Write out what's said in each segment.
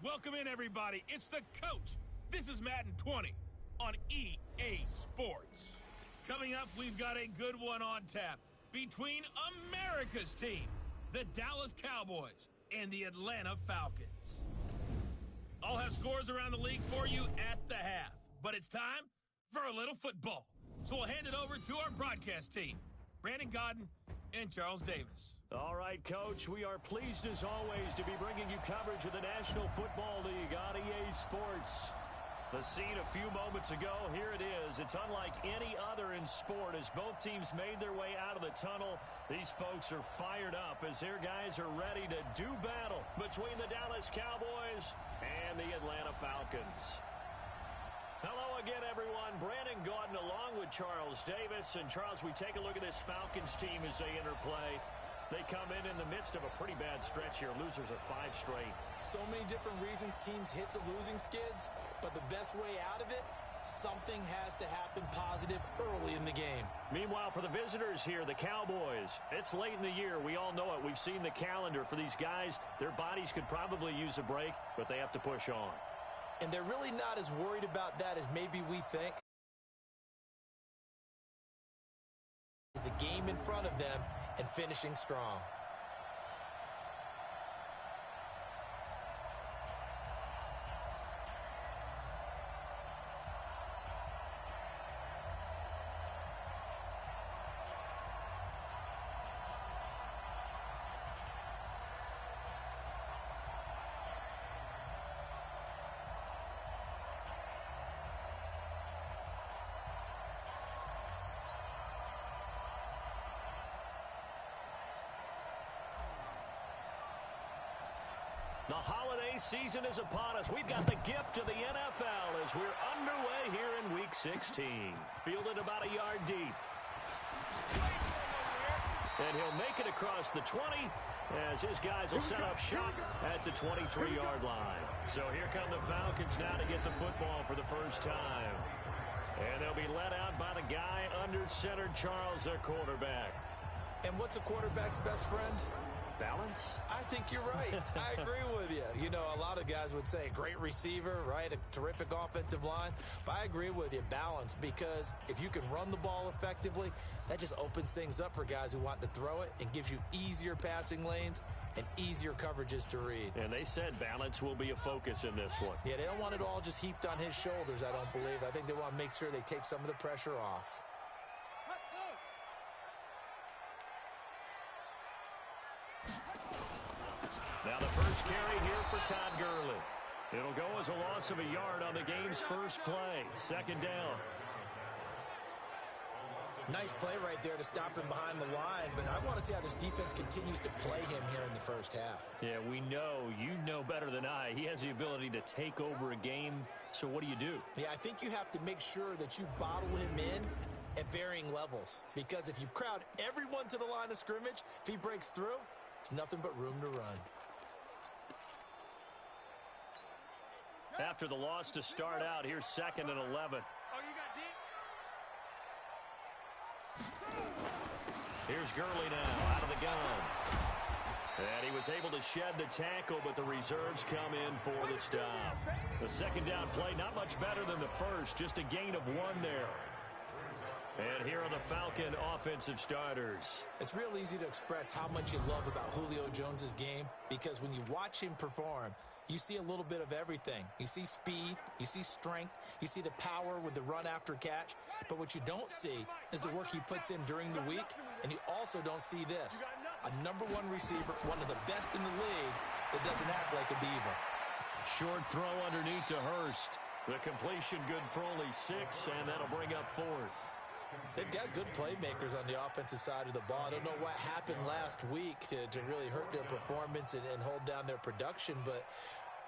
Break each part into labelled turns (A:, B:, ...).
A: Welcome in, everybody. It's the coach. This is Madden 20 on EA Sports. Coming up, we've got a good one on tap between America's team, the Dallas Cowboys, and the Atlanta Falcons. I'll have scores around the league for you at the half, but it's time for a little football. So we'll hand it over to our broadcast team, Brandon Godden and Charles Davis.
B: All right, Coach, we are pleased as always to be bringing you coverage of the National Football League on EA Sports. The scene a few moments ago, here it is. It's unlike any other in sport as both teams made their way out of the tunnel. These folks are fired up as their guys are ready to do battle between the Dallas Cowboys and the Atlanta Falcons. Hello again, everyone. Brandon Godden along with Charles Davis. And, Charles, we take a look at this Falcons team as they enter play. They come in the midst of a pretty bad stretch here. Losers of 5 straight.
C: So many different reasons teams hit the losing skids, but the best way out of it, something has to happen positive early in the game.
B: Meanwhile, for the visitors here, the Cowboys, it's late in the year. We all know it. We've seen the calendar for these guys. Their bodies could probably use a break, but they have to push on.
C: And they're really not as worried about that as maybe we think. The game in front of them and finishing strong.
B: The holiday season is upon us. We've got the gift of the NFL as we're underway here in Week 16. Fielded about a yard deep. And he'll make it across the 20 as his guys will set up shop at the 23-yard line. So here come the Falcons now to get the football for the first time. And they'll be led out by the guy under center, Charles, their quarterback.
C: And what's a quarterback's best friend?
B: Balance?
C: I think you're right. I agree with you. You know, a lot of guys would say great receiver, right? A terrific offensive line. But I agree with you, balance, because if you can run the ball effectively, that just opens things up for guys who want to throw it and gives you easier passing lanes and easier coverages to read.
B: And they said balance will be a focus in this one.
C: Yeah, they don't want it all just heaped on his shoulders, I don't believe. I think they want to make sure they take some of the pressure off.
B: Now the first carry here for Todd Gurley. It'll go as a loss of a yard on the game's first play. Second down.
C: Nice play right there to stop him behind the line, but I want to see how this defense continues to play him here in the first half.
B: Yeah, we know. You know better than I. He has the ability to take over a game, so what do you do?
C: Yeah, I think you have to make sure that you bottle him in at varying levels, because if you crowd everyone to the line of scrimmage, if he breaks through, there's nothing but room to run.
B: After the loss to start out, here's 2nd and 11. Here's Gurley now out of the gun. And he was able to shed the tackle, but the reserves come in for the stop. The second down play, not much better than the first, just a gain of 1 there. And here are the Falcon offensive starters.
C: It's real easy to express how much you love about Julio Jones' game, because when you watch him perform, you see a little bit of everything. You see speed, you see strength, you see the power with the run after catch. But what you don't see is the work he puts in during the week, and you also don't see this. A #1 receiver, one of the best in the league, that doesn't act like a diva.
B: Short throw underneath to Hurst. The completion good for only 6, and that'll bring up 4th.
C: They've got good playmakers on the offensive side of the ball. I don't know what happened last week to really hurt their performance and hold down their production, but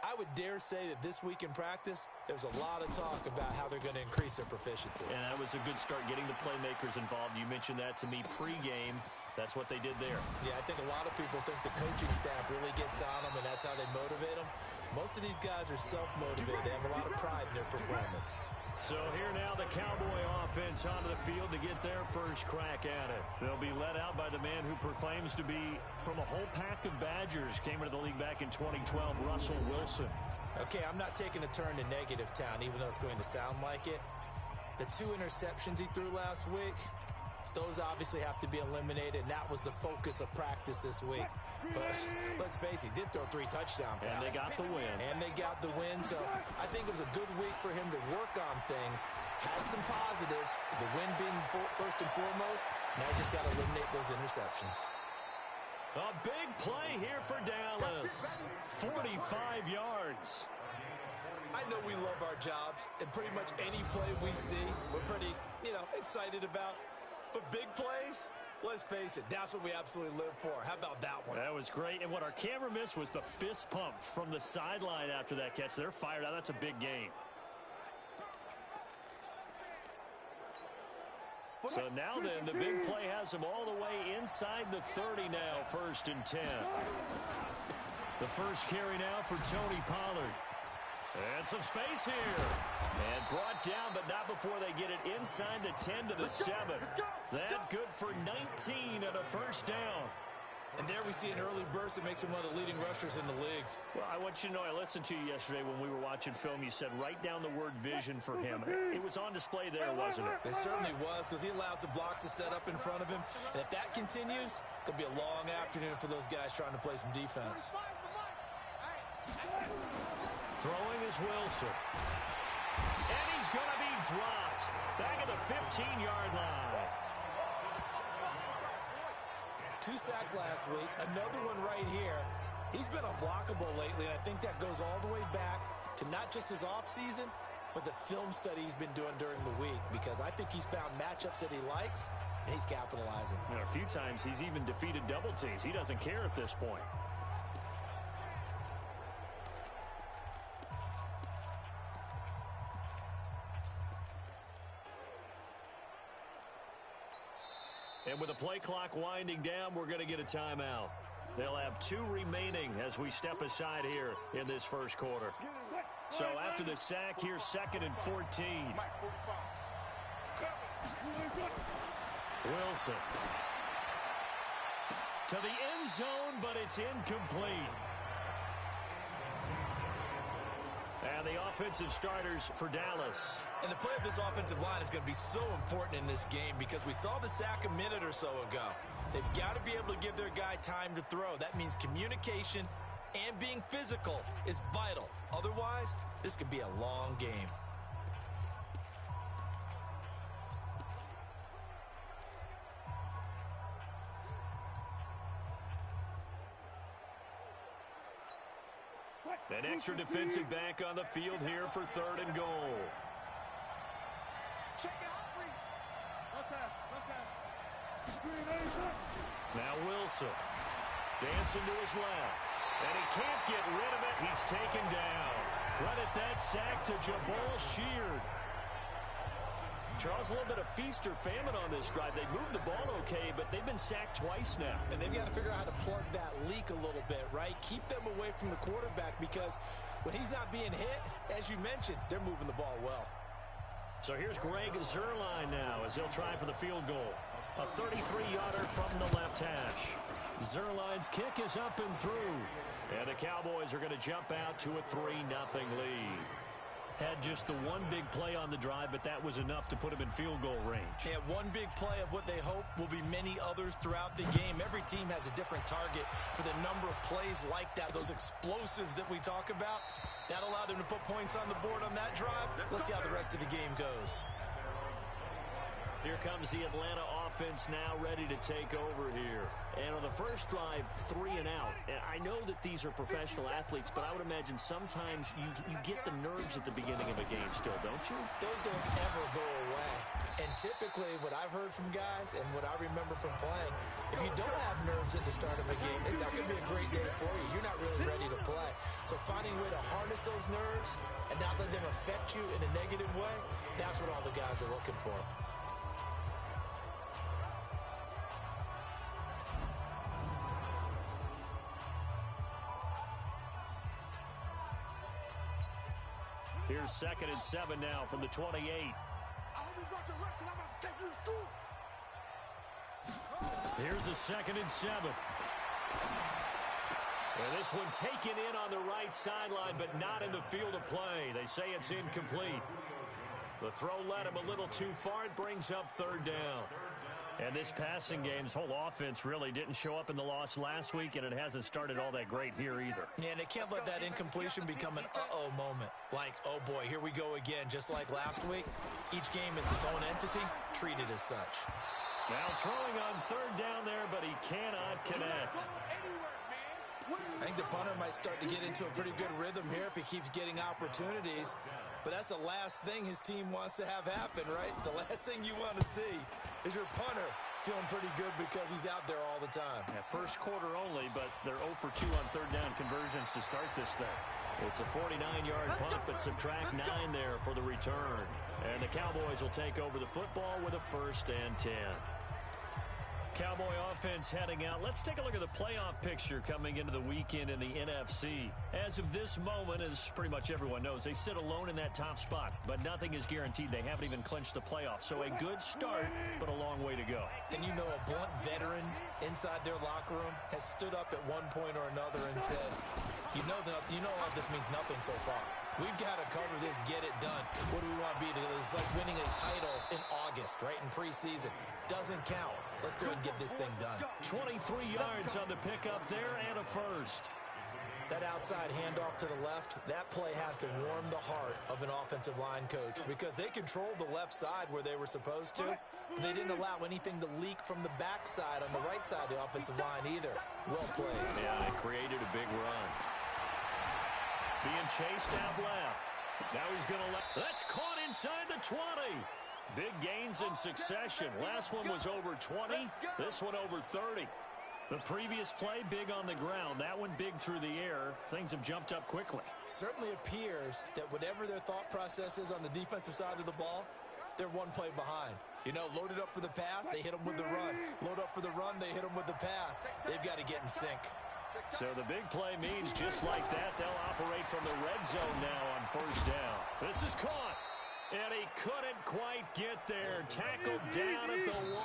C: I would dare say that this week in practice, there's a lot of talk about how they're going to increase their proficiency.
B: And that was a good start, getting the playmakers involved. You mentioned that to me pregame. That's what they did there.
C: Yeah, I think a lot of people think the coaching staff really gets on them, and that's how they motivate them. Most of these guys are self-motivated. They have a lot of pride in their performance.
B: So here now the Cowboy offense onto the field to get their first crack at it. They'll be led out by the man who proclaims to be from a whole pack of Badgers. Came into the league back in 2012, Russell Wilson.
C: Okay, I'm not taking a turn to negative town, even though it's going to sound like it. The 2 interceptions he threw last week, those obviously have to be eliminated, and that was the focus of practice this week. But let's face it, he did throw 3 touchdown passes.
B: And they got the win.
C: So I think it was a good week for him to work on things. Had some positives, the win being first and foremost. Now he's just got to eliminate those interceptions.
B: A big play here for Dallas. 45 yards.
C: I know we love our jobs, and pretty much any play we see, we're pretty, excited about. But big plays, let's face it, that's what we absolutely live for. How about that one?
B: That was great. And what our camera missed was the fist pump from the sideline after that catch. They're fired out. That's a big game. So now then, the big play has him all the way inside the 30 now, 1st and 10. The first carry now for Tony Pollard. And some space here. And brought down, but not before they get it inside the 10 to the 7. That good for 19 and a first down.
C: And there we see an early burst that makes him one of the leading rushers in the league.
B: Well, I want you to know, I listened to you yesterday when we were watching film. You said write down the word vision for him. It was on display there, wasn't it?
C: It certainly was, because he allows the blocks to set up in front of him. And if that continues, it'll be a long afternoon for those guys trying to play some defense.
B: Throwing is Wilson. And he's going to be dropped. Back at the 15-yard line.
C: 2 sacks last week, another one right here. He's been unblockable lately, and I think that goes all the way back to not just his offseason, but the film study he's been doing during the week, because I think he's found matchups that he likes, and he's capitalizing.
B: And a few times he's even defeated double teams. He doesn't care at this point. And with the play clock winding down, we're going to get a timeout. They'll have 2 remaining as we step aside here in this first quarter. So after the sack, here's 2nd and 14. Wilson. To the end zone, but it's incomplete. And the offensive starters for Dallas.
C: And the play of this offensive line is going to be so important in this game, because we saw the sack a minute or so ago. They've got to be able to give their guy time to throw. That means communication and being physical is vital. Otherwise, this could be a long game.
B: An extra defensive back on the field here for 3rd and goal. Now Wilson. Dancing to his left. And he can't get rid of it. He's taken down. Credit that sack to Jabal Sheard. Charles, a little bit of feast or famine on this drive. They moved the ball okay, but they've been sacked twice now.
C: And they've got to figure out how to plug that leak a little bit, right? Keep them away from the quarterback, because when he's not being hit, as you mentioned, they're moving the ball well.
B: So here's Greg Zuerlein now as he'll try for the field goal. A 33-yarder from the left hash. Zuerlein's kick is up and through. And the Cowboys are going to jump out to a 3-0 lead. Had just the one big play on the drive, but that was enough to put him in field goal range.
C: Yeah, one big play of what they hope will be many others throughout the game. Every team has a different target for the number of plays like that, those explosives that we talk about. That allowed them to put points on the board on that drive. Let's see how the rest of the game goes.
B: Here comes the Atlanta offense now ready to take over here. And on the first drive, 3 and out. And I know that these are professional athletes, but I would imagine sometimes you get the nerves at the beginning of a game still, don't you?
C: Those don't ever go away. And typically what I've heard from guys and what I remember from playing, if you don't have nerves at the start of a game, it's not going to be a great day for you. You're not really ready to play. So finding a way to harness those nerves and not let them affect you in a negative way, that's what all the guys are looking for.
B: Here's 2nd and 7 now from the 28. Here's a 2nd and 7. And this one taken in on the right sideline, but not in the field of play. They say it's incomplete. The throw led him a little too far. It brings up third down. And this passing game's whole offense really didn't show up in the loss last week, and it hasn't started all that great here either.
C: Yeah, and they can't let that incompletion become an uh-oh moment. Like, oh boy, here we go again, just like last week. Each game is its own entity, treated as such.
B: Now throwing on third down there, but he cannot connect.
C: I think the punter might start to get into a pretty good rhythm here if he keeps getting opportunities. But that's the last thing his team wants to have happen, right? The last thing you want to see is your punter feeling pretty good because he's out there all the time.
B: Yeah, first quarter only, but they're 0 for 2 on third down conversions to start this thing. It's a 49-yard punt, but subtract 9 there for the return. And the Cowboys will take over the football with a 1st and 10. Cowboy offense heading out. Let's take a look at the playoff picture coming into the weekend in the NFC. As of this moment, as pretty much everyone knows, they sit alone in that top spot, but nothing is guaranteed. They haven't even clinched the playoffs. So a good start, but a long way to go.
C: And you know, a blunt veteran inside their locker room has stood up at one point or another and said, you know this means nothing so far. We've got to cover this, get it done. What do we want to be? It's like winning a title in August, right, in preseason. Doesn't count. Let's go ahead and get this thing done.
B: 23 yards on the pickup there and a 1st.
C: That outside handoff to the left, that play has to warm the heart of an offensive line coach because they controlled the left side where they were supposed to. They didn't allow anything to leak from the backside on the right side of the offensive line either. Well played.
B: Yeah, it created a big run. Being chased out left. Now he's going to let... That's caught inside the 20. Big gains in succession. Last one was over 20. This one over 30. The previous play, big on the ground. That one big through the air. Things have jumped up quickly.
C: Certainly appears that whatever their thought process is on the defensive side of the ball, they're one play behind. You know, loaded up for the pass, they hit them with the run. Load up for the run, they hit them with the pass. They've got to get in sync.
B: So the big play means just like that, they'll operate from the red zone now on 1st down. This is caught. And he couldn't quite get there. Tackled down at the 1.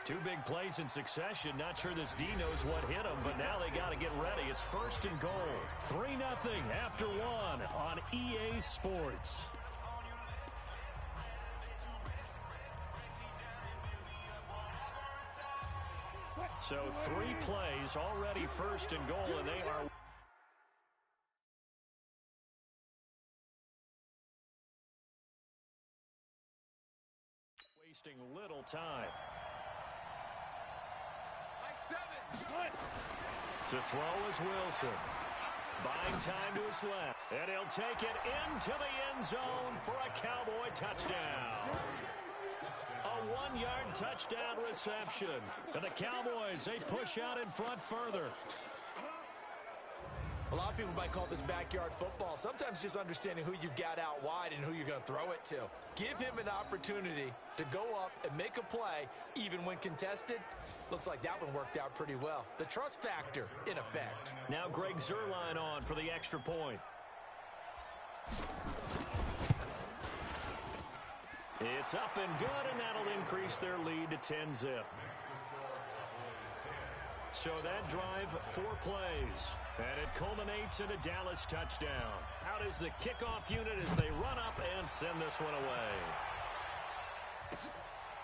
B: 2 big plays in succession. Not sure this D knows what hit him, but now they got to get ready. It's 1st and goal. 3-0 after 1 on EA Sports. So 3 plays already 1st and goal, and they are wasting little time. To throw is Wilson. Buying time to his left. And he'll take it into the end zone for a Cowboy touchdown. A 1-yard touchdown reception. And the Cowboys, they push out in front further.
C: A lot of people might call this backyard football. Sometimes just understanding who you've got out wide and who you're going to throw it to. Give him an opportunity to go up and make a play, even when contested. Looks like that one worked out pretty well. The trust factor, in effect.
B: Now Greg Zuerlein on for the extra point. It's up and good, and that'll increase their lead to 10-zip. So that drive, 4 plays, and it culminates in a Dallas touchdown. Out is the kickoff unit as they run up and send this one away.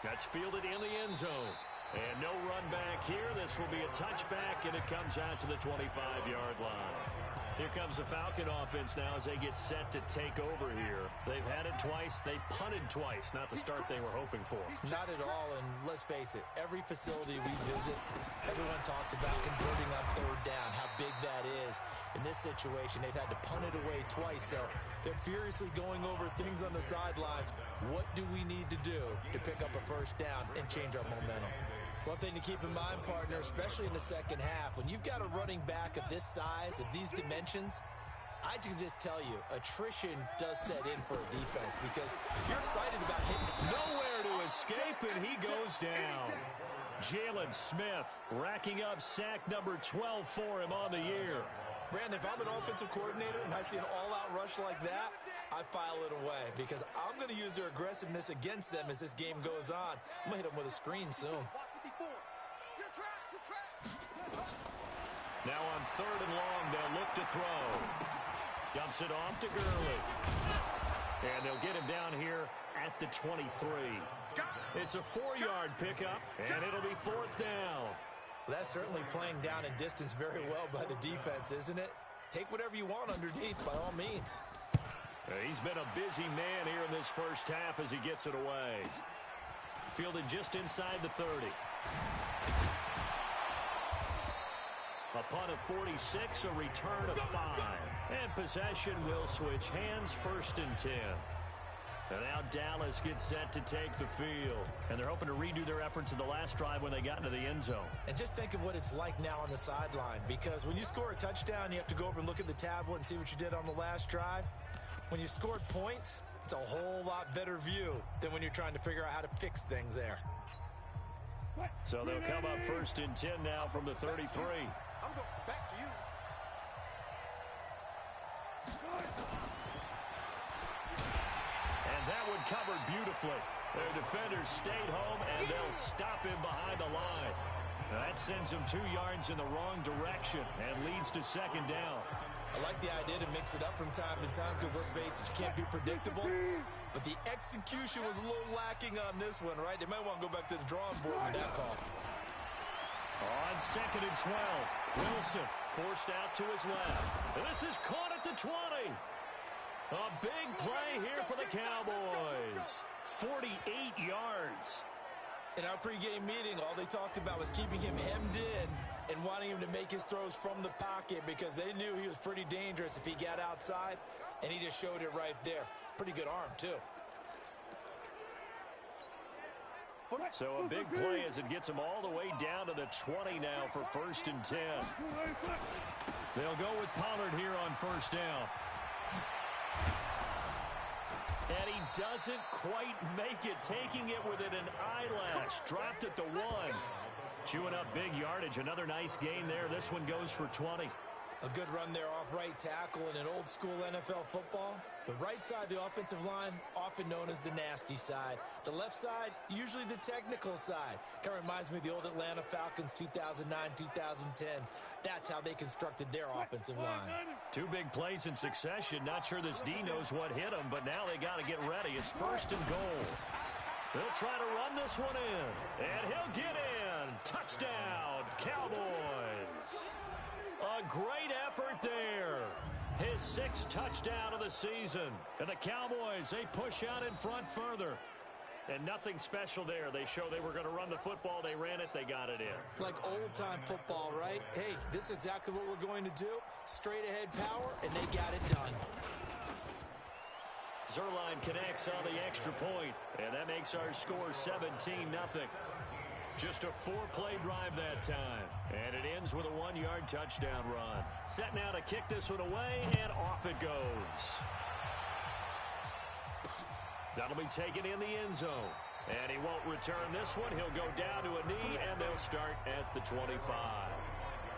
B: That's fielded in the end zone. And no run back here. This will be a touchback, and it comes out to the 25-yard line. Here comes the Falcon offense now as they get set to take over here. They've had it twice. They've punted twice. Not the start they were hoping for.
C: Not at all, and let's face it, every facility we visit, everyone talks about converting on 3rd down, how big that is. In this situation, they've had to punt it away twice, so they're furiously going over things on the sidelines. What do we need to do to pick up a 1st down and change our momentum? One thing to keep in mind, partner, especially in the second half, when you've got a running back of this size, of these dimensions, I can just tell you, attrition does set in for a defense because you're excited about hitting.
B: Nowhere to escape, and he goes down. Jalen Smith racking up sack number 12 for him on the year.
C: Brandon, if I'm an offensive coordinator and I see an all-out rush like that, I file it away because I'm going to use their aggressiveness against them as this game goes on. I'm going to hit them with a screen soon.
B: Now on 3rd and long, they'll look to throw. Dumps it off to Gurley. And they'll get him down here at the 23. It's a 4-yard pickup, and it'll be 4th down.
C: Well, that's certainly playing down and distance very well by the defense, isn't it? Take whatever you want underneath, by all means.
B: He's been a busy man here in this first half as he gets it away. Fielded just inside the 30. A punt of 46, a return of 5. And possession will switch hands, 1st and 10. And now Dallas gets set to take the field. And they're hoping to redo their efforts in the last drive when they got into the end zone. And just think of what it's like now on the sideline. Because when you score a touchdown, you have to go over and look at the tablet and see what you did on the last drive. When you scored points, it's a whole lot better view than when you're trying to figure out how to fix things there. So they'll come up 1st and 10 now from the 33.
D: I'm going back to you.
B: And that one covered beautifully. Their defenders stayed home, and they'll stop him behind the line. That sends him 2 yards in the wrong direction and leads to 2nd down.
C: I like the idea to mix it up from time to time because, let's face it, you can't be predictable. But the execution was a little lacking on this one, right? They might want to go back to the drawing board with that call.
B: On 2nd and 12, Wilson forced out to his left. This is caught at the 20. A big play here for the Cowboys. 48 yards.
C: In our pregame meeting, all they talked about was keeping him hemmed in and wanting him to make his throws from the pocket because they knew he was pretty dangerous if he got outside, and he just showed it right there. Pretty good arm, too.
B: So a big play as it gets him all the way down to the 20 now for 1st and 10. They'll go with Pollard here on 1st down. And he doesn't quite make it, taking it within an eyelash. Dropped at the 1. Chewing up big yardage. Another nice gain there. This one goes for 20.
C: A good run there off right tackle in an old-school NFL football. The right side, the offensive line, often known as the nasty side. The left side, usually the technical side. Kind of reminds me of the old Atlanta Falcons 2009-2010. That's how they constructed their offensive line.
B: 2 big plays in succession. Not sure this D knows what hit him, but now they got to get ready. It's 1st and goal. They'll try to run this one in, and he'll get in. Touchdown, Cowboys. A great effort there. His 6th touchdown of the season. And the Cowboys, they push out in front further. And nothing special there. They show they were going to run the football. They ran it. They got it in.
C: Like old-time football, right? Hey, this is exactly what we're going to do. Straight-ahead power, and they got it done.
B: Zerline connects on the extra point, and that makes our score 17-0. Just a 4-play drive that time, and it ends with a 1-yard touchdown run. Set now to kick this one away, and off it goes. That'll be taken in the end zone, and he won't return this one. He'll go down to a knee, and they'll start at the 25.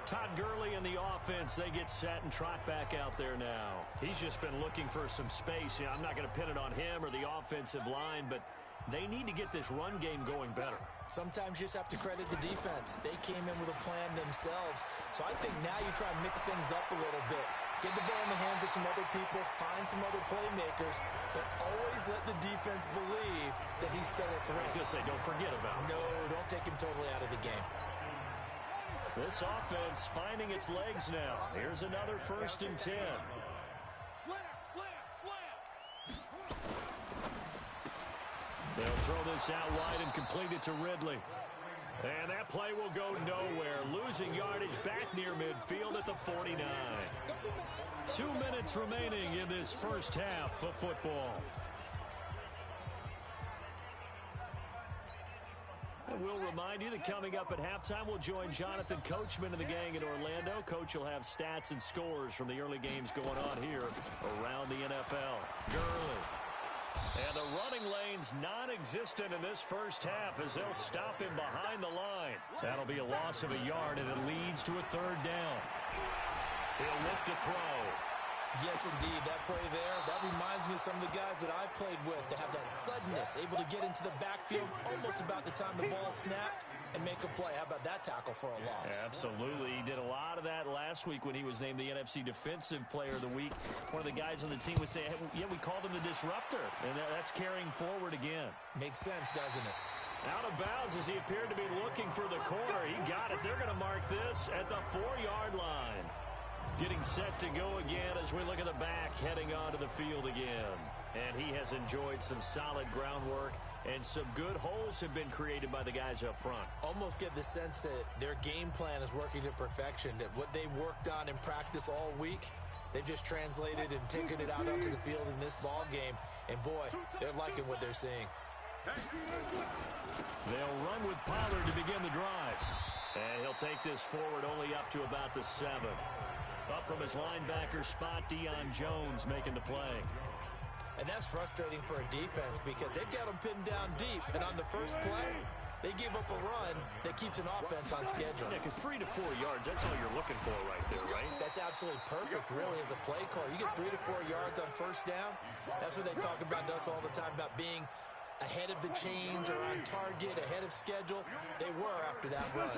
B: Todd Gurley and the offense, they get set and trot back out there now. He's just been looking for some space. I'm not going to pin it on him or the offensive line, but they need to get this run game going better.
C: Sometimes you just have to credit the defense. They came in with a plan themselves. So I think now you try and mix things up a little bit. Get the ball in the hands of some other people, find some other playmakers, but always let the defense believe that he's still a threat.
B: I was going to say, don't forget about him.
C: No, don't take him totally out of the game.
B: This offense finding its legs now. Here's another 1st and 10.
D: Slam, slam, slam.
B: They'll throw this out wide and complete it to Ridley. And that play will go nowhere. Losing yardage back near midfield at the 49. 2 minutes remaining in this first half of football. And we'll remind you that coming up at halftime, we'll join Jonathan Coachman and the gang in Orlando. Coach will have stats and scores from the early games going on here around the NFL. Gurley. And the running lane's non-existent in this first half as they'll stop him behind the line. That'll be a loss of a yard, and it leads to a 3rd down. He'll look to throw.
C: Yes, indeed. That play there, that reminds me of some of the guys that I played with that have that suddenness, able to get into the backfield almost about the time the ball snapped and make a play. How about that tackle for a loss?
B: Absolutely. He did a lot of that last week when he was named the NFC Defensive Player of the Week. One of the guys on the team would say, hey, yeah, we called him the disruptor, and that's carrying forward again.
C: Makes sense, doesn't it?
B: Out of bounds as he appeared to be looking for the corner. He got it. They're going to mark this at the 4-yard line. Getting set to go again as we look at the back, heading onto the field again. And he has enjoyed some solid groundwork, and some good holes have been created by the guys up front.
C: Almost get the sense that their game plan is working to perfection, that what they worked on in practice all week, they've just translated and taken it out onto the field in this ball game. And, boy, they're liking what they're seeing.
B: They'll run with Pollard to begin the drive. And he'll take this forward only up to about the 7. Up from his linebacker spot, Deion Jones making the play.
C: And that's frustrating for a defense because they've got them pinned down deep. And on the first play, they give up a run that keeps an offense on schedule.
B: Yeah, because 3 to 4 yards, that's all you're looking for right there, right?
C: That's absolutely perfect, really, as a play call. You get 3 to 4 yards on first down. That's what they talk about us all the time, about being ahead of the chains or on target, ahead of schedule. They were after that run.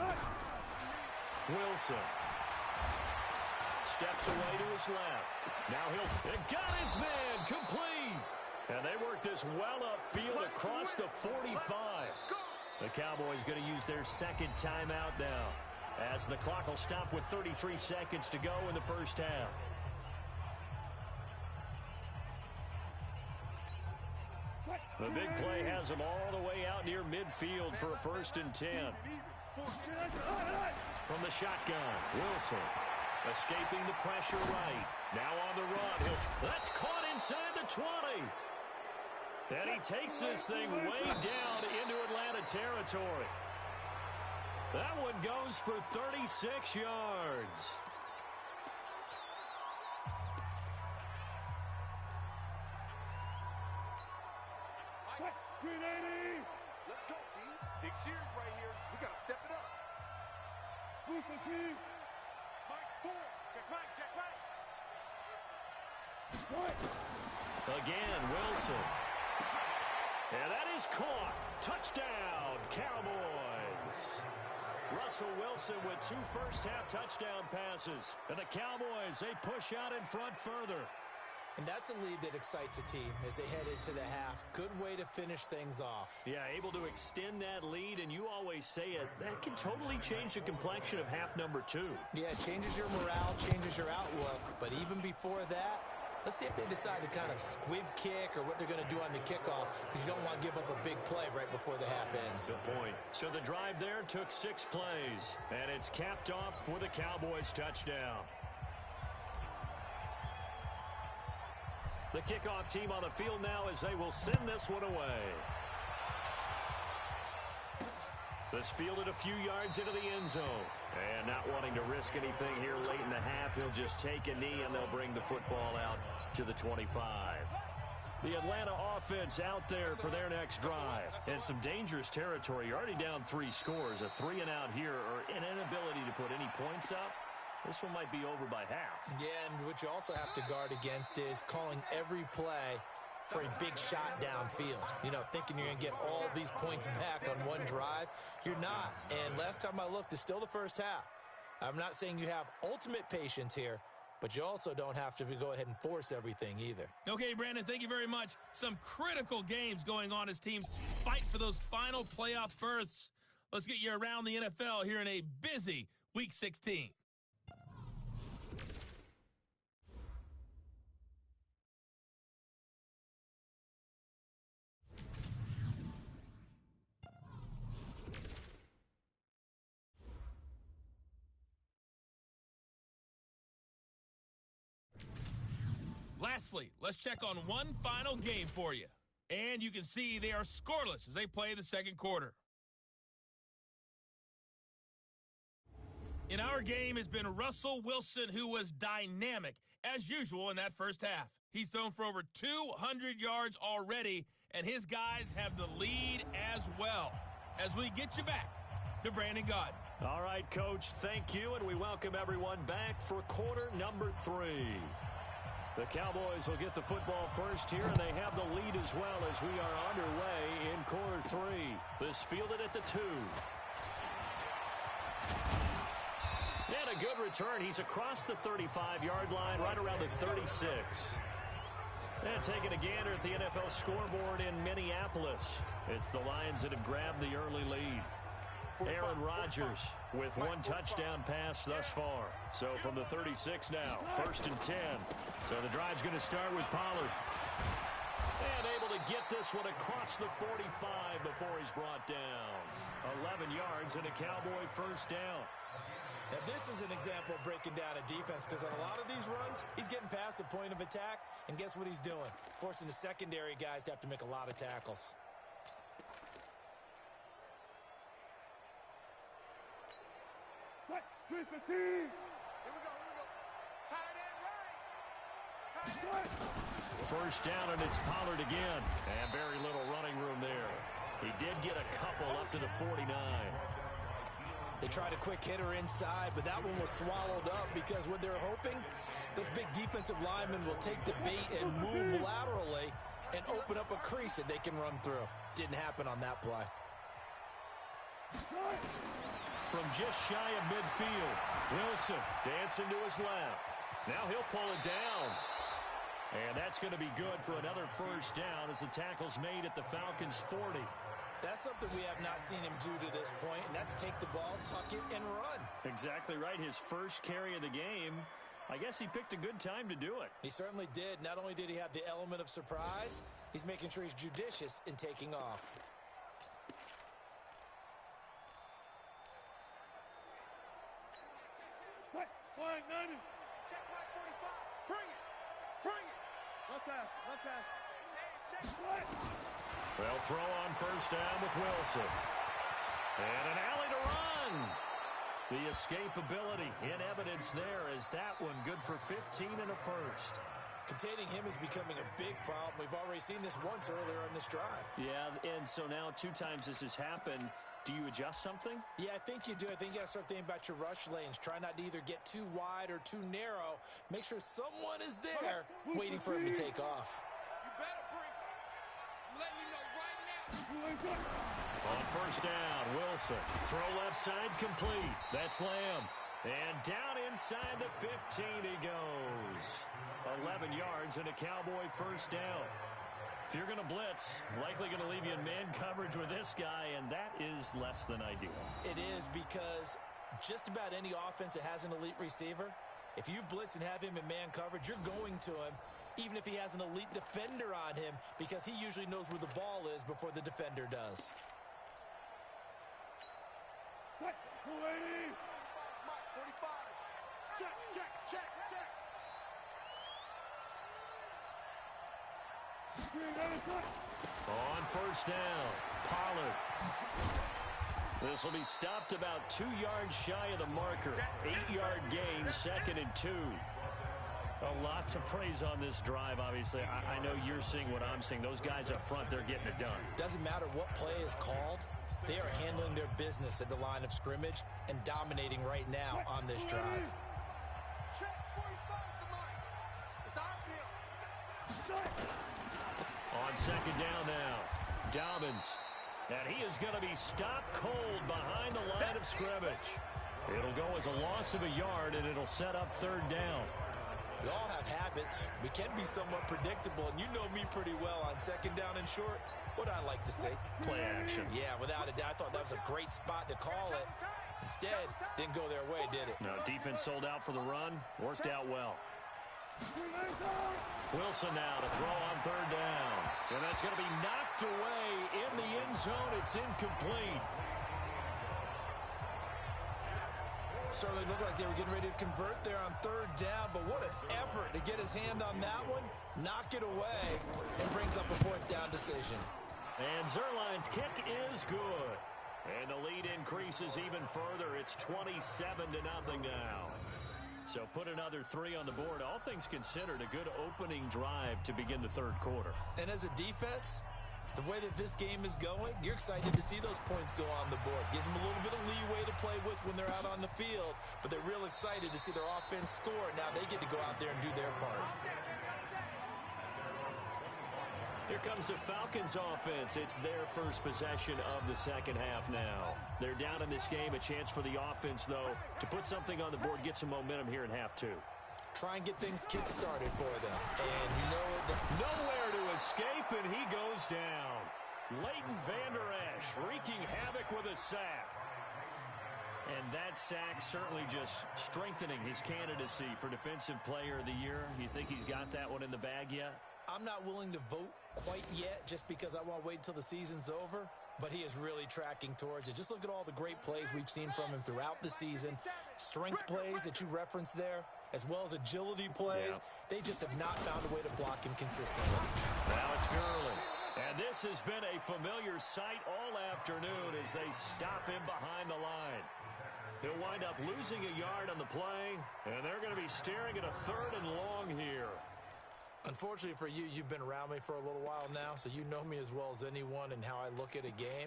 B: Wilson steps away to his left. Now he'll got his man complete. And they work this well upfield across the 45. The Cowboys going to use their second timeout now, as the clock will stop with 33 seconds to go in the first half. The big play has them all the way out near midfield for a 1st and 10. From the shotgun, Wilson escaping the pressure right. Now on the run. That's caught inside the 20. And he takes this thing way down into Atlanta territory. That one goes for 36 yards.
D: Let's go, D. Big series right here. We got to step it up. Mike 4. Check right, check right.
B: Again, Wilson. And that is caught. Touchdown, Cowboys. Russell Wilson with 2 first-half touchdown passes. And the Cowboys, they push out in front further.
C: And that's a lead that excites a team as they head into the half. Good way to finish things off.
B: Yeah, able to extend that lead, and you always say it, that can totally change the complexion of half number 2.
C: Yeah, it changes your morale, changes your outlook. But even before that, let's see if they decide to kind of squib kick or what they're going to do on the kickoff, because you don't want to give up a big play right before the half ends.
B: Good point. So the drive there took 6 plays, and it's capped off for the Cowboys touchdown. The kickoff team on the field now as they will send this one away. This fielded a few yards into the end zone. And not wanting to risk anything here late in the half, he'll just take a knee and they'll bring the football out to the 25. The Atlanta offense out there for their next drive. And some dangerous territory. You're already down 3 scores. A 3-and-out here, or an inability to put any points up. This one might be over by half.
C: Yeah, and what you also have to guard against is calling every play for a big shot downfield. You know, thinking you're going to get all these points back on one drive. You're not. And last time I looked, it's still the first half. I'm not saying you have ultimate patience here, but you also don't have to go ahead and force everything either.
A: Okay, Brandon, thank you very much. Some critical games going on as teams fight for those final playoff berths. Let's get you around the NFL here in a busy Week 16. Lastly, let's check on one final game for you. And you can see they are scoreless as they play the second quarter. In our game has been Russell Wilson, who was dynamic, as usual, in that first half. He's thrown for over 200 yards already, and his guys have the lead as well. As we get you back to Brandon Gaudin.
B: All right, Coach, thank you, and we welcome everyone back for quarter number 3. The Cowboys will get the football first here, and they have the lead as well as we are underway in quarter 3. This fielded at the 2. And a good return. He's across the 35-yard line, right around the 36. And taking a gander at the NFL scoreboard in Minneapolis. It's the Lions that have grabbed the early lead. Aaron Rodgers with 1 touchdown pass thus far. So from the 36 now, 1st and 10. So the drive's going to start with Pollard. And able to get this one across the 45 before he's brought down. 11 yards and a Cowboy first down.
C: Now this is an example of breaking down a defense, because on a lot of these runs, he's getting past the point of attack, and guess what he's doing? Forcing the secondary guys to have to make a lot of tackles.
D: Here we go, here we go. Tight end right.
B: First down, and it's Pollard again. And very little running room there. He did get a couple up to the 49.
C: They tried a quick hitter inside, but that one was swallowed up because what they're hoping, those big defensive linemen will take the bait and move laterally and open up a crease that they can run through. Didn't happen on that play.
B: From just shy of midfield, Wilson dancing to his left. Now he'll pull it down. And that's going to be good for another first down as the tackle's made at the Falcons' 40.
C: That's something we have not seen him do to this point, and that's take the ball, tuck it, and run.
B: Exactly right. His first carry of the game. I guess he picked a good time to do it.
C: He certainly did. Not only did he have the element of surprise, he's making sure he's judicious in taking off.
D: Flying 90. Check right 45. Bring it. Bring it. One pass. One pass. Check right.
B: They'll throw on first down with Wilson. And an alley to run. The escapability in evidence there as that one good for 15 and a first.
C: Containing him is becoming a big problem. We've already seen this once earlier on this drive.
B: Yeah, and so now 2 times this has happened. Do you adjust something?
C: Yeah, I think you do. I think you got to start thinking about your rush lanes. Try not to either get too wide or too narrow. Make sure someone is there waiting for him to take off.
D: You better bring it. I'm letting you know right now.
B: On first down, Wilson. Throw left side complete. That's Lamb. And down inside the 15 he goes. 11 yards and a Cowboy first down. If you're going to blitz, likely going to leave you in man coverage with this guy, and that is less than ideal.
C: It is, because just about any offense that has an elite receiver, if you blitz and have him in man coverage, you're going to him, even if he has an elite defender on him, because he usually knows where the ball is before the defender does.
D: 280. 45. Check, check, check, check.
B: On first down, Pollard. This will be stopped about 2 yards shy of the marker. 8-yard gain, 2nd and 2. A lot to praise on this drive, obviously. I know you're seeing what I'm seeing. Those guys up front, they're getting it done.
C: Doesn't matter what play is called. They are handling their business at the line of scrimmage and dominating right now on this drive.
D: Check 45 to Mike. It's our field.
B: On second down now, Dobbins. And he is going to be stopped cold behind the line of scrimmage. It'll go as a loss of a yard, and it'll set up 3rd down.
C: We all have habits. We can be somewhat predictable, and you know me pretty well on second down and short. What I like to say?
B: Play action.
C: Yeah, without a doubt. I thought that was a great spot to call it. Instead, didn't go their way, did it?
B: No, defense sold out for the run. Worked out well. Wilson now to throw on 3rd down. And that's going to be knocked away in the end zone. It's incomplete.
C: Certainly looked like they were getting ready to convert there on 3rd down, but what an effort to get his hand on that one, knock it away, and brings up a 4th down decision.
B: And Zerline's kick is good. And the lead increases even further. It's 27-0 now. So put another 3 on the board. All things considered, a good opening drive to begin the 3rd quarter.
C: And as a defense, The way that this game is going, you're excited to see those points go on the board. Gives them a little bit of leeway to play with when they're out on the field, but they're real excited to see their offense score. Now they get to go out there and do their part.
B: Here comes the Falcons offense. It's their first possession of the second half now. They're down in this game. A chance for the offense, though, to put something on the board, get some momentum here in half two.
C: Try and get things kick-started for them. And you know that
B: nowhere to escape, and he goes down. Leighton Vander Esch wreaking havoc with a sack. And that sack certainly just strengthening his candidacy for Defensive Player of the Year. You think he's got that one in the bag yet?
C: I'm not willing to vote quite yet just because I want to wait until the season's over, but he is really tracking towards it. Just look at all the great plays we've seen from him throughout the season. Strength plays that you referenced there, as well as agility plays. Yeah. They just have not found a way to block him consistently.
B: Now it's Gurley. And this has been a familiar sight all afternoon as they stop him behind the line. He'll wind up losing a yard on the play, and they're going to be staring at a 3rd and long here.
C: Unfortunately for you, you've been around me for a little while now, so you know me as well as anyone and how I look at a game.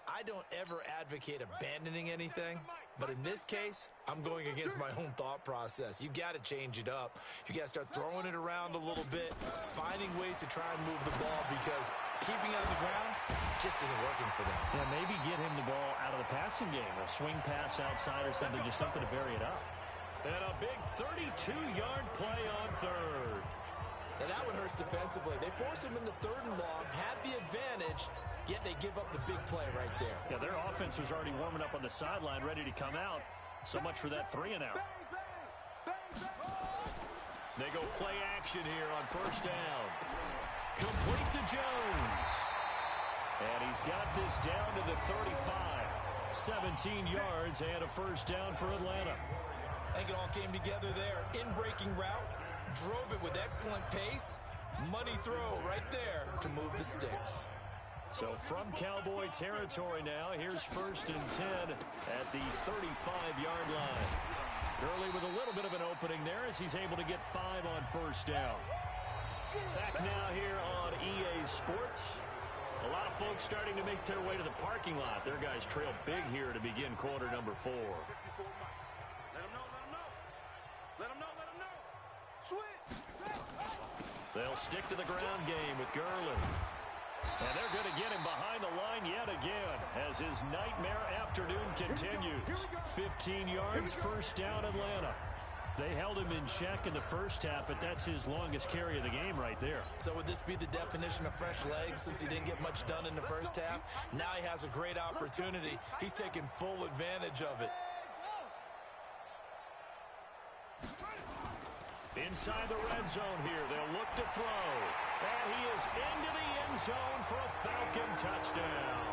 C: I don't ever advocate abandoning anything, but in this case, I'm going against my own thought process. You got to change it up. You got to start throwing it around a little bit, finding ways to try and move the ball because keeping it on the ground just isn't working for them.
B: Yeah, maybe get him the ball out of the passing game, a swing pass outside or something, just something to vary it up. And a big 32-yard play on 3rd.
C: Now that one hurts defensively. They force him into 3rd and long, had the advantage, yet they give up the big play right there.
B: Yeah, their offense was already warming up on the sideline, ready to come out. So much for that 3 and out. They go play action here on 1st down. Complete to Jones. And he's got this down to the 35. 17 yards and a 1st down for Atlanta.
C: I think it all came together there. In-breaking route. Drove it with excellent pace. Money throw right there to move the sticks.
B: So from Cowboy territory now, here's 1st and 10 at the 35-yard line. Gurley with a little bit of an opening there as he's able to get 5 on 1st down. Back now here on EA Sports. A lot of folks starting to make their way to the parking lot. Their guys trail big here to begin quarter number 4. They'll stick to the ground game with Gurley. And they're going to get him behind the line yet again as his nightmare afternoon continues. 15 yards, 1st down Atlanta. They held him in check in the first half, but that's his longest carry of the game right there.
C: So would this be the definition of fresh legs since he didn't get much done in the first half? Now he has a great opportunity. He's taking full advantage of it.
B: Inside the red zone here, they'll look to throw. And he is into the end zone for a Falcon touchdown.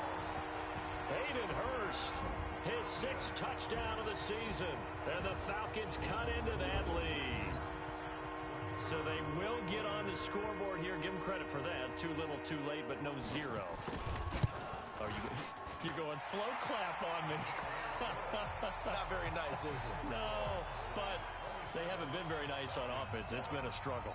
B: Hayden Hurst, his 6th touchdown of the season. And the Falcons cut into that lead. So they will get on the scoreboard here. Give them credit for that. Too little, too late, but no 0. Are you're going slow clap on me.
C: Not very nice, is it?
B: No, but they haven't been very nice on offense. It's been a struggle.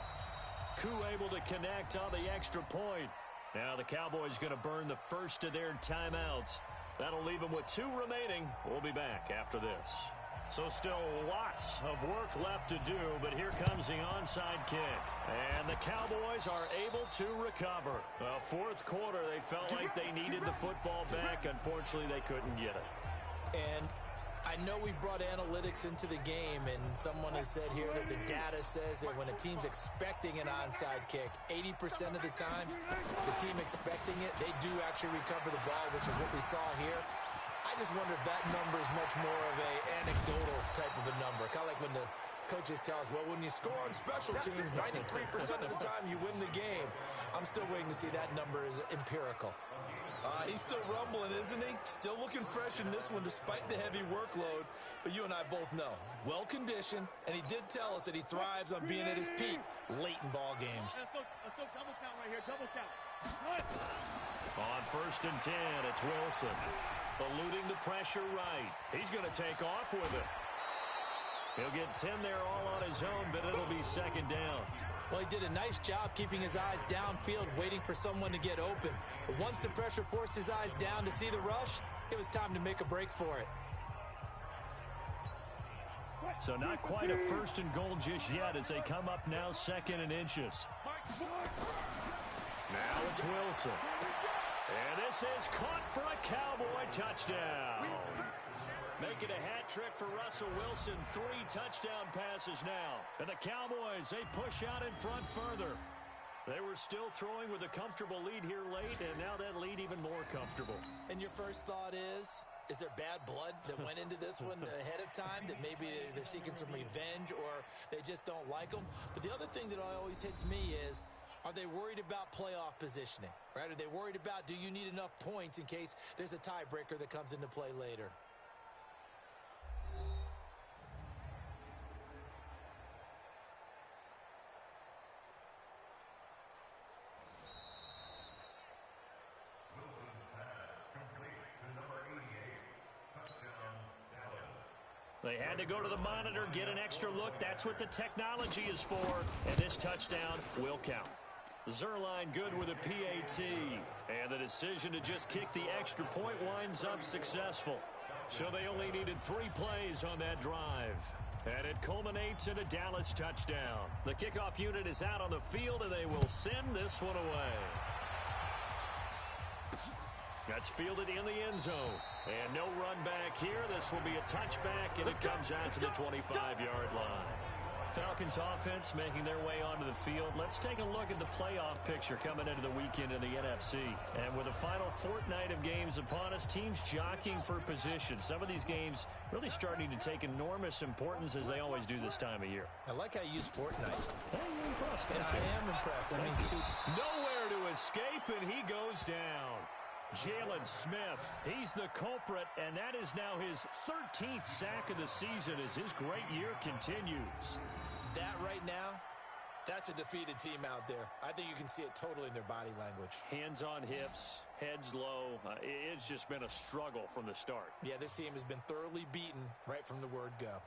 B: Koo able to connect on the extra point. Now the Cowboys going to burn the first of their timeouts. That'll leave them with 2 remaining. We'll be back after this. So still lots of work left to do, but here comes the onside kick. And the Cowboys are able to recover. Well, 4th quarter, they felt like they needed the football back. Unfortunately, they couldn't get it.
C: And I know we brought analytics into the game, and someone has said here that the data says that when a team's expecting an onside kick, 80% of the time, the team expecting it, they do actually recover the ball, which is what we saw here. I just wonder if that number is much more of a anecdotal type of a number. Kind of like when the coaches tell us, well, when you score on special teams, 93% of the time you win the game. I'm still waiting to see that number is empirical. He's still rumbling, isn't he? Still looking fresh in this one despite the heavy workload. But you and I both know, well-conditioned, and he did tell us that he thrives on being at his peak late in ball games.
D: Let's go double count right here, double count.
B: On 1st and 10, it's Wilson. Eluding the pressure right. He's going to take off with it. He'll get 10 there all on his own, but it'll be 2nd down.
C: Well, he did a nice job keeping his eyes downfield, waiting for someone to get open. But once the pressure forced his eyes down to see the rush, it was time to make a break for it.
B: So not quite a first and goal just yet as they come up now 2nd and inches. Now it's Wilson. And this is caught for a Cowboy touchdown. Making a hat trick for Russell Wilson. 3 touchdown passes now. And the Cowboys, they push out in front further. They were still throwing with a comfortable lead here late, and now that lead even more comfortable.
C: And your first thought is there bad blood that went into this one ahead of time, that maybe they're seeking some revenge or they just don't like them? But the other thing that always hits me is, are they worried about playoff positioning, right? Are they worried about, do you need enough points in case there's a tiebreaker that comes into play later?
B: They had to go to the monitor, get an extra look. That's what the technology is for. And this touchdown will count. Zerline good with a PAT. And the decision to just kick the extra point winds up successful. So they only needed 3 plays on that drive. And it culminates in a Dallas touchdown. The kickoff unit is out on the field, and they will send this one away. That's fielded in the end zone. And no run back here. This will be a touchback, and it comes out to the 25-yard line. Falcons offense making their way onto the field. Let's take a look at the playoff picture coming into the weekend in the NFC. And with the final fortnight of games upon us, teams jockeying for position. Some of these games really starting to take enormous importance as they always do this time of year.
C: I like how you use fortnight.
B: Hey, you're impressed,
C: and I am impressed. That means
B: nowhere to escape, and he goes down. Jalen Smith, he's the culprit, and that is now his 13th sack of the season as his great year continues.
C: That right now, that's a defeated team out there. I think you can see it totally in their body language.
B: Hands on hips, heads low. It's just been a struggle from the start.
C: Yeah, this team has been thoroughly beaten right from the word go.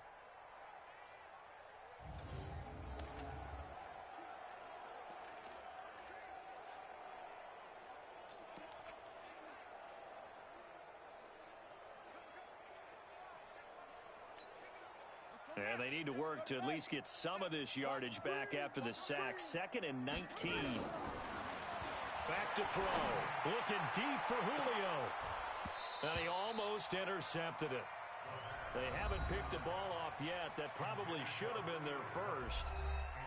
B: And they need to work to at least get some of this yardage back after the sack. 2nd and 19. Back to throw. Looking deep for Julio. And he almost intercepted it. They haven't picked a ball off yet. That probably should have been their first.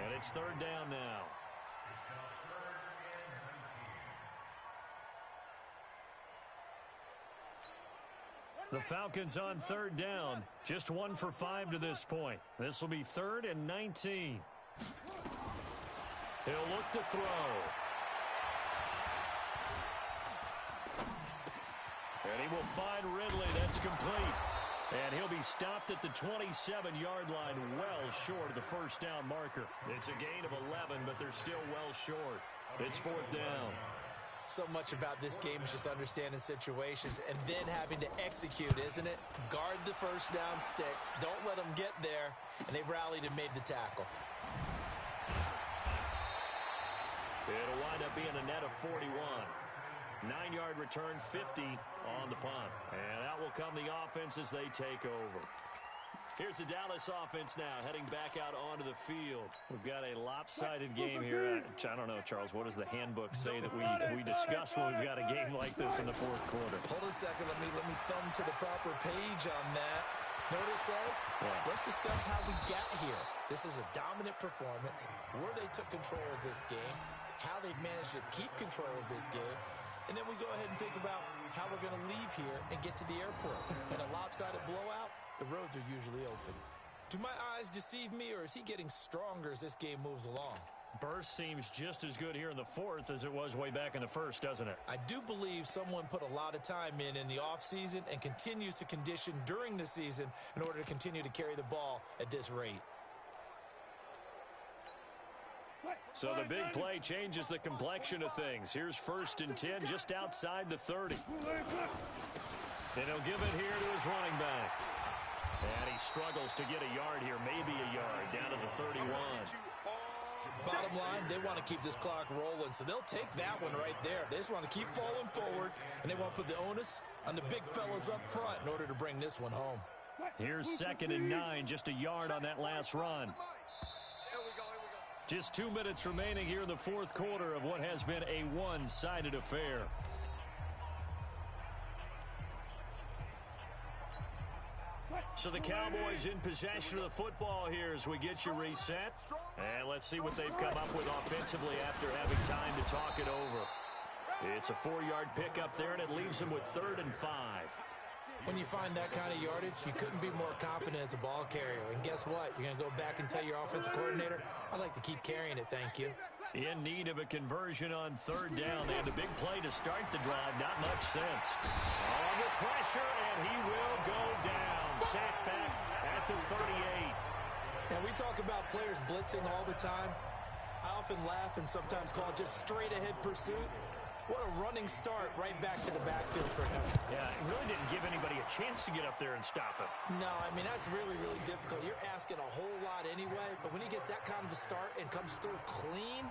B: And it's 3rd down now. The Falcons on 3rd down. Just 1 for 5 to this point. This will be 3rd and 19. He'll look to throw. And he will find Ridley. That's complete. And he'll be stopped at the 27-yard line, well short of the first down marker. It's a gain of 11, but they're still well short. It's 4th down.
C: So much about this game is just understanding situations and then having to execute, isn't it? Guard the first down sticks. Don't let them get there. And they rallied and made the tackle.
B: It'll wind up being a net of 41. 9-yard return, 50 on the punt. And out will come the offense as they take over. Here's the Dallas offense now, heading back out onto the field. We've got a lopsided game here. I don't know, Charles, what does the handbook say that we discuss when we've got a game like this in the 4th quarter?
C: Hold on a second. Let me thumb to the proper page on that. Know what it says?
B: Yeah.
C: Let's discuss how we got here. This is a dominant performance, where they took control of this game, how they've managed to keep control of this game, and then we go ahead and think about how we're going to leave here and get to the airport. In a lopsided blowout, the roads are usually open. Do my eyes deceive me, or is he getting stronger as this game moves along?
B: Burst seems just as good here in the 4th as it was way back in the 1st, doesn't it?
C: I do believe someone put a lot of time in the offseason and continues to condition during the season in order to continue to carry the ball at this rate.
B: So the big play changes the complexion of things. Here's 1st and 10 just outside the 30. And he'll give it here to his running back. And he struggles to get a yard here, maybe a yard, down to the 31.
C: Bottom line, they want to keep this clock rolling, so they'll take that one right there. They just want to keep falling forward, and they want to put the onus on the big fellas up front in order to bring this one home.
B: Here's 2nd and 9, just a yard on that last run. Just 2 minutes remaining here in the fourth quarter of what has been a one-sided affair. So the Cowboys in possession of the football here as we get you reset. And let's see what they've come up with offensively after having time to talk it over. It's a 4-yard pickup there, and it leaves them with 3rd and 5.
C: When you find that kind of yardage, you couldn't be more confident as a ball carrier. And guess what? You're going to go back and tell your offensive coordinator, I'd like to keep carrying it, thank you.
B: In need of a conversion on 3rd down. They had a big play to start the drive. Not much sense. Under pressure, and he will go down. Sacked back at the 38.
C: And we talk about players blitzing all the time. I often laugh and sometimes call it just straight-ahead pursuit. What a running start right back to the backfield for him.
B: Yeah, it really didn't give anybody a chance to get up there and stop him.
C: No, I mean, that's really, really difficult. You're asking a whole lot anyway, but when he gets that kind of a start and comes through clean,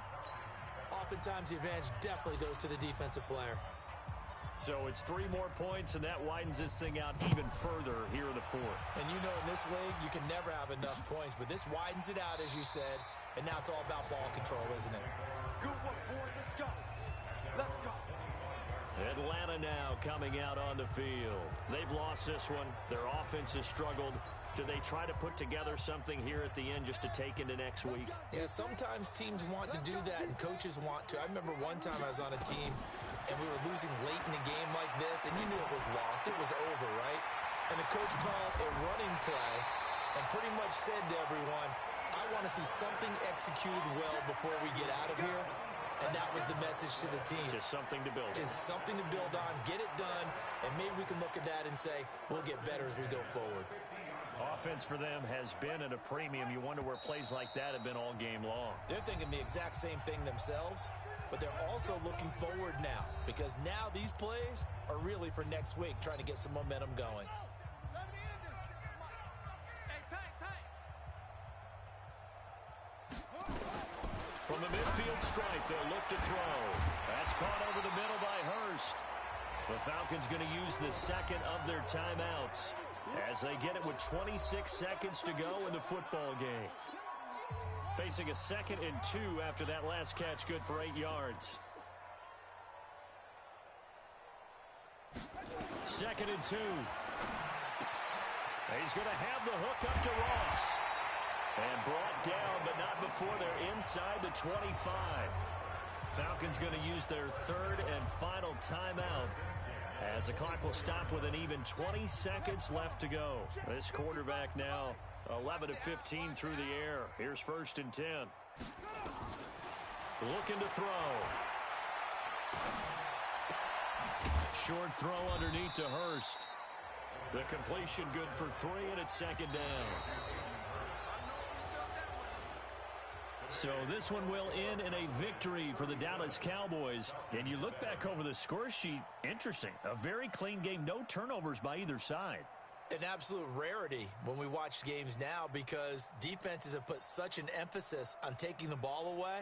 C: oftentimes the advantage definitely goes to the defensive player.
B: So it's 3 more points, and that widens this thing out even further here in the fourth.
C: And you know in this league, you can never have enough points, but this widens it out, as you said, and now it's all about ball control, isn't it?
D: Good work, boy. Let's go. Let's go.
B: Atlanta now coming out on the field. They've lost this one. Their offense has struggled. Do they try to put together something here at the end just to take into next week?
C: Yeah, sometimes teams want to do that and coaches want to. I remember one time I was on a team and we were losing late in a game like this, and you knew it was lost. It was over, right? And the coach called a running play and pretty much said to everyone, I want to see something executed well before we get out of here. And that was the message to the team.
B: Just something to build on.
C: Just something to build on, get it done, and maybe we can look at that and say, we'll get better as we go forward.
B: Offense for them has been at a premium. You wonder where plays like that have been all game long.
C: They're thinking the exact same thing themselves, but they're also looking forward now because now these plays are really for next week, trying to get some momentum going.
B: From the midfield stripe, they'll look to throw. That's caught over the middle by Hurst. The Falcons going to use the second of their timeouts as they get it with 26 seconds to go in the football game. Facing a 2nd and 2 after that last catch, good for 8 yards. 2nd and 2. He's going to have the hook up to Ross. And brought down, but not before they're inside the 25. Falcons going to use their 3rd and final timeout as the clock will stop with an even 20 seconds left to go. This quarterback now 11 of 15 through the air. Here's 1st and 10. Looking to throw. Short throw underneath to Hurst. The completion good for 3, and it's 2nd down. So this one will end in a victory for the Dallas Cowboys. And you look back over the score sheet, interesting. A very clean game, no turnovers by either side.
C: An absolute rarity when we watch games now because defenses have put such an emphasis on taking the ball away.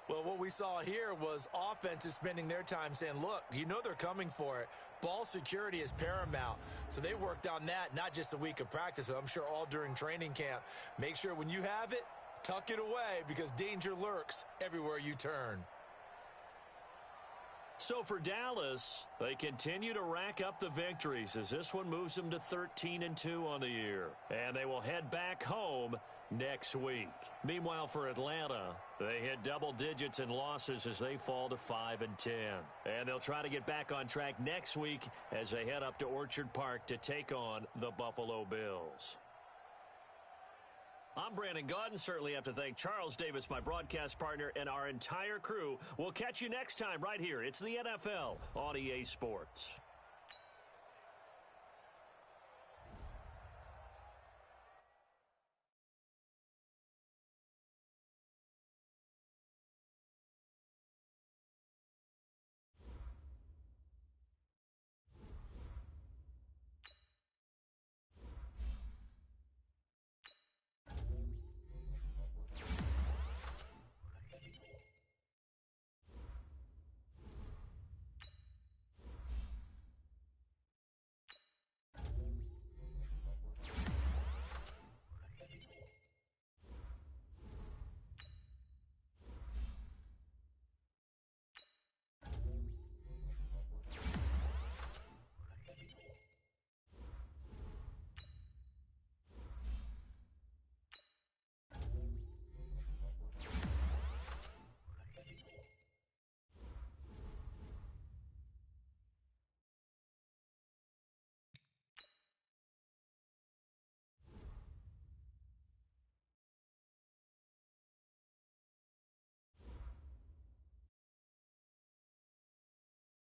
C: Well, what we saw here was offenses spending their time saying, look, you know they're coming for it. Ball security is paramount. So they worked on that, not just a week of practice, but I'm sure all during training camp. Make sure when you have it, tuck it away because danger lurks everywhere you turn.
B: So for Dallas, they continue to rack up the victories as this one moves them to 13 and 2 on the year. And they will head back home next week. Meanwhile, for Atlanta, they hit double digits in losses as they fall to 5 and 10. And they'll try to get back on track next week as they head up to Orchard Park to take on the Buffalo Bills. I'm Brandon Gaudin. Certainly have to thank Charles Davis, my broadcast partner, and our entire crew. We'll catch you next time right here. It's the NFL on EA Sports.